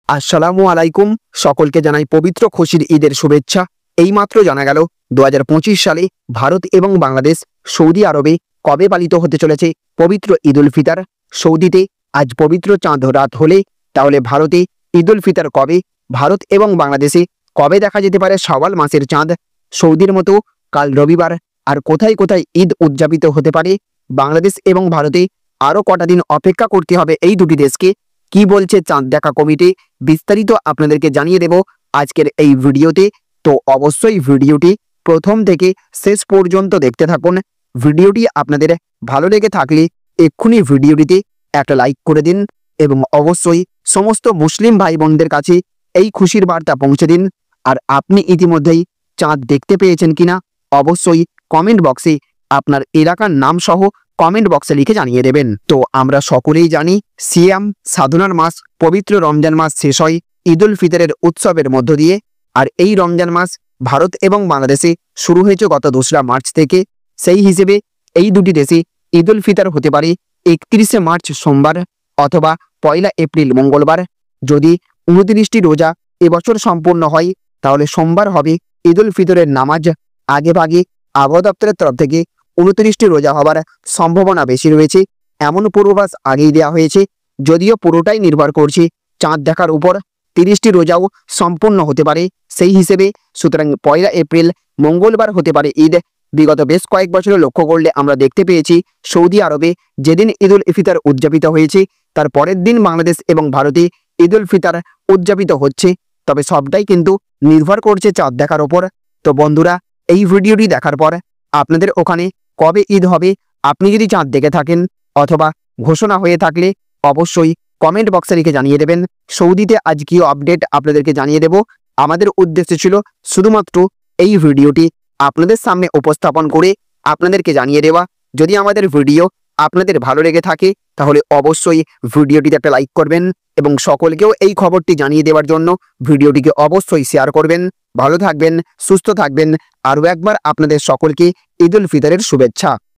আসসালামু আলাইকুম। সকলকে জানাই পবিত্র খুশির ঈদের শুভেচ্ছা। এইমাত্র জানা গেল 2025 সালে ভারত এবং বাংলাদেশ সৌদি আরবে কবে পালিত হতে চলেছে পবিত্র ঈদ উল ফিতর। সৌদিতে আজ পবিত্র চাঁদ রাত হলে তাহলে ভারতে ঈদ উল ফিতর কবে, ভারত এবং বাংলাদেশে কবে দেখা যেতে পারে শাওয়াল মাসের চাঁদ। সৌদির মতো কাল রবিবার আর কোথায় কোথায় ঈদ উদযাপিত হতে পারে, বাংলাদেশ এবং ভারতে আরও কটা দিন অপেক্ষা করতে হবে এই দুটি দেশকে, কি বলছে চাঁদ দেখা কমিটি, বিস্তারিত আপনাদেরকে জানিয়ে দেব আজকের এই ভিডিওতে। তো অবশ্যই ভিডিওটি প্রথম থেকে শেষ পর্যন্ত দেখতে থাকুন। ভিডিওটি আপনাদের ভালো লেগে থাকলে এক্ষুনি ভিডিওটিতে একটা লাইক করে দিন এবং অবশ্যই সমস্ত মুসলিম ভাই বোনদের কাছে এই খুশির বার্তা পৌঁছে দিন। আর আপনি ইতিমধ্যেই চাঁদ দেখতে পেয়েছেন কিনা অবশ্যই কমেন্ট বক্সে আপনার এলাকার নাম সহ কমেন্ট বক্সে লিখে জানিয়ে দেবেন। তো আমরা সকলেই জানি সিয়াম সাধনার মাস, পবিত্র রমজান মাস শেষ হয় ঈদ উল ফিতরের উৎসবের মধ্য দিয়ে। আর এই রমজান মাস ভারত এবং বাংলাদেশে শুরু হয়েছে গত 2রা মার্চ থেকে। সেই হিসেবে এই দুটি দেশে ঈদ উল ফিতর হতে পারে 31শে মার্চ সোমবার অথবা 1লা এপ্রিল মঙ্গলবার। যদি 29টি রোজা এবছর সম্পূর্ণ হয় তাহলে সোমবার হবে ঈদ উল ফিতরের নামাজ। আগেভাগে আবহাওয়া দপ্তরের তরফ থেকে 29টি রোজা হবার সম্ভাবনা বেশি রয়েছে এমন পূর্বাভাস আগেই দেওয়া হয়েছে, যদিও পুরোটাই নির্ভর করছে চাঁদ দেখার উপর। 30টি রোজাও সম্পূর্ণ হতে পারে সেই হিসেবে। সুতরাং 1লা এপ্রিল মঙ্গলবার হতে পারে ঈদ। বিগত বেশ কয়েক বছরে লক্ষ্য করলে আমরা দেখতে পেয়েছি সৌদি আরবে যেদিন ঈদ উল ফিতর উদযাপিত হয়েছে তার পরের দিন বাংলাদেশ এবং ভারতে ঈদ উল ফিতর উদযাপিত হচ্ছে। তবে সবটাই কিন্তু নির্ভর করছে চাঁদ দেখার ওপর। তো বন্ধুরা, এই ভিডিওটি দেখার পর আপনাদের ওখানে কবে ঈদ হবে, আপনি যদি চাঁদ দেখে থাকেন অথবা ঘোষণা হয়ে থাকলে অবশ্যই কমেন্ট বক্সে লিখে জানিয়ে দেবেন। সৌদিতে আজ কি আপডেট আপনাদেরকে জানিয়ে দেব। আমাদের উদ্দেশ্য ছিল শুধুমাত্র এই ভিডিওটি আপনাদের সামনে উপস্থাপন করে আপনাদেরকে জানিয়ে দেওয়া। যদি আমাদের ভিডিও আপনাদের ভালো লেগে থাকে তাহলে অবশ্যই ভিডিওটিতে একটা লাইক করবেন এবং সকলকেও এই খবরটি জানিয়ে দেওয়ার জন্য ভিডিওটিকে অবশ্যই শেয়ার করবেন। ভালো থাকবেন, সুস্থ থাকবেন। আরও একবার আপনাদের সকলকে ঈদ উল ফিতরের শুভেচ্ছা।